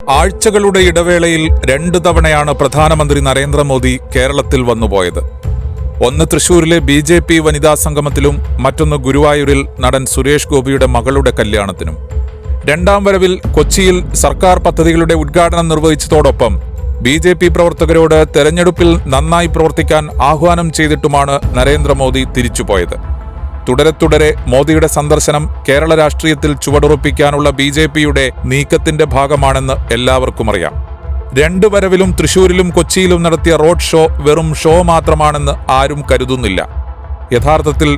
ആഴ്ചകളുടെ ഇടവേളയിൽ 2 തവണയാണ് പ്രധാനമന്ത്രി നരേന്ദ്രമോദി കേരളത്തിൽ വന്നുപോയത്. ഒന്ന് തൃശൂരിലെ BJP വനിതാ സംഗമത്തിലും മറ്റൊന്ന് ഗുരുവായൂരിൽ നടൻ സുരേഷ് ഗോപിയുടെ മകളുടെ കല്യാണത്തിനും. 2ാം വരവിൽ കൊച്ചിയിൽ സർക്കാർ പദ്ധതികളുടെ ഉദ്ഘാടനം നിർവഹിച്ചതോടൊപ്പം BJP പ്രവർത്തകരോട് തെരഞ്ഞെടുപ്പിൽ നന്നായി പ്രവർത്തിക്കാൻ ആഹ്വാനം ചെയ്തിട്ടുമാണ് നരേന്ദ്രമോദി തിരിച്ചുപോയത്. തുടരെ മോദിയുടെ സന്ദർശനം കേരള രാഷ്ട്രീയത്തിൽ ചുവടുറപ്പിക്കാനുള്ള BJPയുടെ നീക്കത്തിന്റെ ഭാഗമാണെന്ന് എല്ലാവർക്കും അറിയാം. 2 വരവിലും തൃശൂരിലും കൊച്ചിയിലും നടത്തിയ റോഡ് ഷോ വെറും ഷോ മാത്രമാണെന്ന് ആരും കരുതുന്നില്ല. യഥാർത്ഥത്തിൽ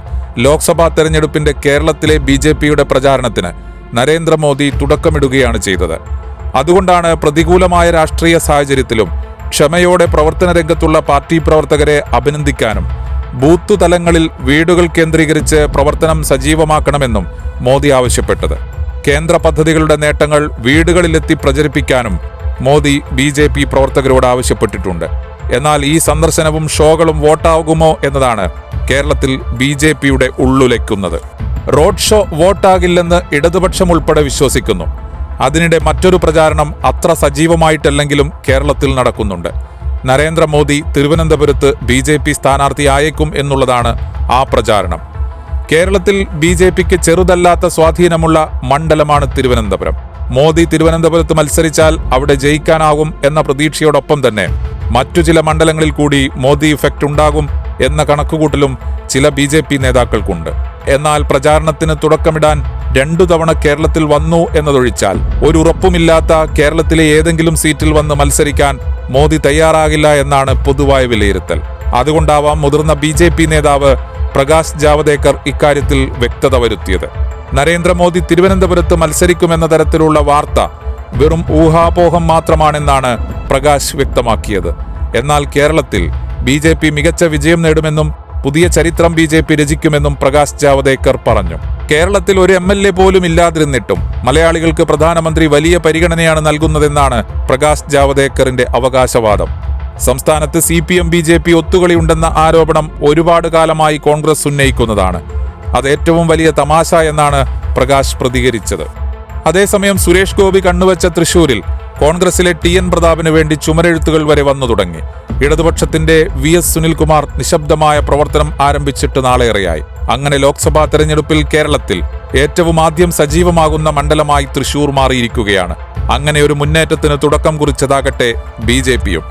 ലോക്സഭാ തെരഞ്ഞെടുപ്പിന്റെ കേരളത്തിലെ BJPയുടെ പ്രചാരണത്തിന് നരേന്ദ്രമോദി തുടക്കമിടുകയാണ് ചെയ്തത്. അതുകൊണ്ടാണ് പ്രതികൂലമായ രാഷ്ട്രീയ സാഹചര്യത്തിലും ക്ഷമയോടെ പ്രവർത്തന രംഗത്തുള്ള പാർട്ടി പ്രവർത്തകരെ അഭിനന്ദിക്കാനും ബൂത്ത് തലങ്ങളിൽ വീടുകൾ കേന്ദ്രീകരിച്ച് പ്രവർത്തനം സജീവമാക്കണമെന്നും മോദി ആവശ്യപ്പെട്ടത്. കേന്ദ്ര പദ്ധതികളുടെ നേട്ടങ്ങൾ വീടുകളിലെത്തി പ്രചരിപ്പിക്കാനും മോദി BJP പ്രവർത്തകരോട് ആവശ്യപ്പെട്ടിട്ടുണ്ട്. എന്നാൽ ഈ സന്ദർശനവും ഷോകളും വോട്ടാകുമോ എന്നതാണ് കേരളത്തിൽ BJPയുടെ ഉള്ളുലയ്ക്കുന്നത്. റോഡ് ഷോ വോട്ടാകില്ലെന്ന് ഇടതുപക്ഷം ഉൾപ്പെടെ വിശ്വസിക്കുന്നു. അതിനിടെ മറ്റൊരു പ്രചാരണം അത്ര സജീവമായിട്ടല്ലെങ്കിലും കേരളത്തിൽ നടക്കുന്നുണ്ട്. നരേന്ദ്രമോദി തിരുവനന്തപുരത്ത് BJP സ്ഥാനാർത്ഥിയായേക്കും എന്നുള്ളതാണ് ആ പ്രചാരണം. കേരളത്തിൽ BJPക്ക് ചെറുതല്ലാത്ത സ്വാധീനമുള്ള മണ്ഡലമാണ് തിരുവനന്തപുരം. മോദി തിരുവനന്തപുരത്ത് മത്സരിച്ചാൽ അവിടെ ജയിക്കാനാകും എന്ന പ്രതീക്ഷയോടൊപ്പം തന്നെ മറ്റു ചില മണ്ഡലങ്ങളിൽ കൂടി മോദി ഇഫക്റ്റ് ഉണ്ടാകും എന്ന കണക്കുകൂട്ടലും ചില BJP നേതാക്കൾക്കുണ്ട്. എന്നാൽ പ്രചാരണത്തിന് തുടക്കമിടാൻ 2 തവണ കേരളത്തിൽ വന്നു എന്നതൊഴിച്ചാൽ ഒരു ഉറപ്പുമില്ലാത്ത കേരളത്തിലെ ഏതെങ്കിലും സീറ്റിൽ വന്ന് മത്സരിക്കാൻ മോദി തയ്യാറാകില്ല എന്നാണ് പൊതുവായ വിലയിരുത്തൽ. അതുകൊണ്ടാവാം മുതിർന്ന BJP നേതാവ് പ്രകാശ് ജാവദേക്കർ ഇക്കാര്യത്തിൽ വ്യക്തത വരുത്തിയത്. നരേന്ദ്രമോദി തിരുവനന്തപുരത്ത് മത്സരിക്കുമെന്ന തരത്തിലുള്ള വാർത്ത വെറും ഊഹാപോഹം മാത്രമാണെന്നാണ് പ്രകാശ് വ്യക്തമാക്കിയത്. എന്നാൽ കേരളത്തിൽ BJP മികച്ച വിജയം നേടുമെന്നും പുതിയ ചരിത്രം BJP രചിക്കുമെന്നും പ്രകാശ് ജാവദേക്കർ പറഞ്ഞു. കേരളത്തിൽ ഒരു MLA പോലും ഇല്ലാതിരുന്നിട്ടും മലയാളികൾക്ക് പ്രധാനമന്ത്രി വലിയ പരിഗണനയാണ് നൽകുന്നതെന്നാണ് പ്രകാശ് ജാവദേക്കറിന്റെ അവകാശവാദം. സംസ്ഥാനത്ത് CPM BJP ഒത്തുകളിയുണ്ടെന്ന ആരോപണം ഒരുപാട് കാലമായി കോൺഗ്രസ് ഉന്നയിക്കുന്നതാണ്. അത് ഏറ്റവും വലിയ തമാശ എന്നാണ് പ്രകാശ് പ്രതികരിച്ചത്. അതേസമയം സുരേഷ് ഗോപി കണ്ണുവച്ച തൃശൂരിൽ കോൺഗ്രസിലെ TN പ്രതാപിന് വേണ്ടി ചുമരെഴുത്തുകൾ വരെ വന്നു തുടങ്ങി. ഇടതുപക്ഷത്തിന്റെ VS സുനിൽകുമാർ നിശബ്ദമായ പ്രവർത്തനം ആരംഭിച്ചിട്ട് നാളേറെയായി. അങ്ങനെ ലോക്സഭാ തെരഞ്ഞെടുപ്പിൽ കേരളത്തിൽ ഏറ്റവും ആദ്യം സജീവമാകുന്ന മണ്ഡലമായി തൃശൂർ മാറിയിരിക്കുകയാണ്. അങ്ങനെ ഒരു മുന്നേറ്റത്തിന് തുടക്കം കുറിച്ചതാകട്ടെ BJPയും.